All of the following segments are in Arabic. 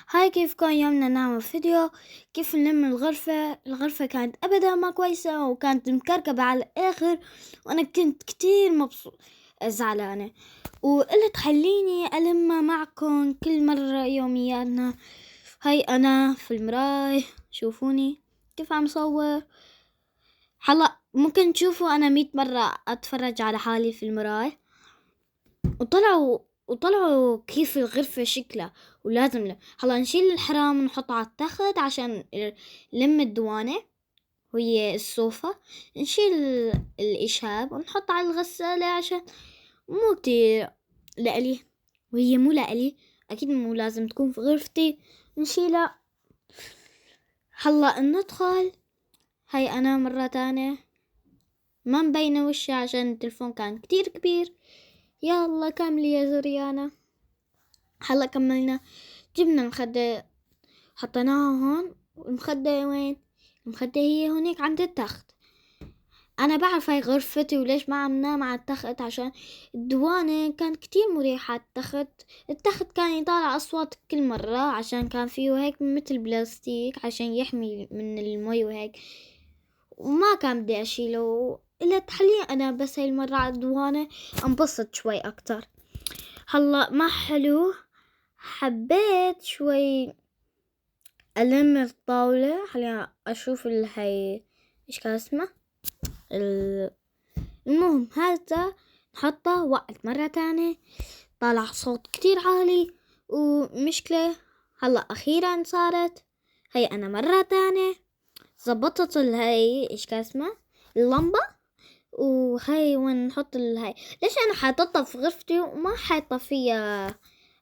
هاي كيفكم؟ يومنا نعمل فيديو كيف نلم الغرفة كانت أبدا ما كويسة وكانت مكركبة على الآخر، وأنا كنت كتير زعلانة وقلت خليني ألمها معكم كل مرة يومياتنا. هاي أنا في المراية، شوفوني كيف عم صور. هلا ممكن تشوفوا أنا 100 مرة أتفرج على حالي في المراية. وطلعوا كيف الغرفة شكلها، ولازم هلا نشيل الحرام ونحطه على التخت عشان نلم الدوانة وهي الصوفة. نشيل الإشهاب ونحط على الغسالة عشان مو كتير لألي، وهي مو لألي أكيد مو لازم تكون في غرفتي. نشيلها. هلا ندخل. هاي أنا مرة تانية ما مبينة وشي عشان التلفون كان كتير كبير. يلا كملي يا زريانة. هلا كملنا، جبنا مخدة حطيناها هون. المخدة وين؟ المخدة هي هونيك عند التخت. أنا بعرف هاي غرفتي وليش ما عم نام على التخت، عشان الدوانة كانت كتير مريحة على التخت كان يطالع أصوات كل مرة عشان كان فيه هيك مثل بلاستيك عشان يحمي من المي وهيك، وما كان بدي أشيله إلا تحليه أنا بس هاي المرة على الدوانة أنبسط شوي أكتر. هلا ما حلو، حبيت شوي ألم الطاولة. خلينا أشوف هاي إيش كان اسمه. المهم هذا نحطه وقت مرة تانية. طالع صوت كتير عالي ومشكلة. هلا أخيرا صارت. هاي أنا مرة تانية زبطت هاي إيش كان اسمه اللمبة. وهاي وين نحط هاي؟ ليش أنا حاططها في غرفتي وما حاطة فيها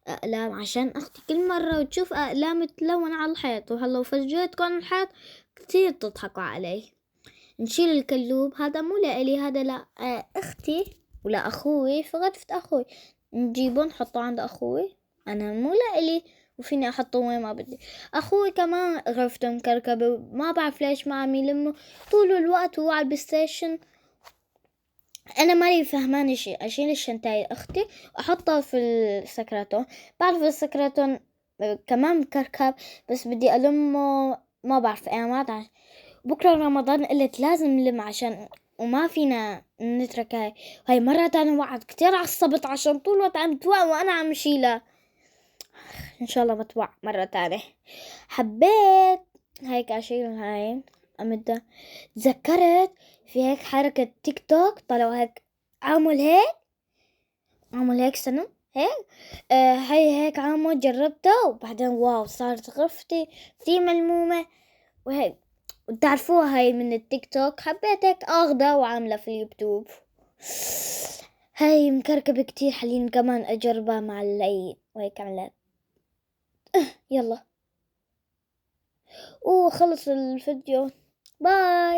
أقلام؟ عشان أختي كل مرة وتشوف أقلام تلون على الحيط، وهلا فجيتكم الحيط كتير تضحكوا علي. نشيل الكلوب، هذا مو لإلي، هذا لا أختي ولا أخوي في غرفة أخوي. نجيبه نحطه عند أخوي، أنا مو لإلي وفيني أحطه وين ما بدي. أخوي كمان غرفته مكركبة، ما بعرف ليش ما عم يلمه طول الوقت وهو على البلايستيشن. انا مالي فهمان اشيل الشنطاية اختي واحطها في السكرتون. بعرف السكرتون كمان مكركب بس بدي ألمه. ما بعرف انا ما بعرف. بكرة رمضان قلت لازم نلم عشان وما فينا نترك هاي مرة تانية. وقعد كتير عصبت عشان طول الوقت عم توقع وانا عم شيلها. ان شاء الله ما توقع مرة تانية. حبيت هيك اشيل هاي امدها. تذكرت في هيك حركة تيك توك طلعوا هيك عمل هيك سنة هيك. هاي هيك عمل جربتها وبعدين واو صارت غرفتي كتير ملمومة وهيك. وتعرفوها هاي من التيك توك، حبيت هيك اخذها وعاملة في اليوتيوب. هاي مكركبة كتير حلين كمان اجربها مع اللي وهيك عملت. يلا وخلص الفيديو. باي.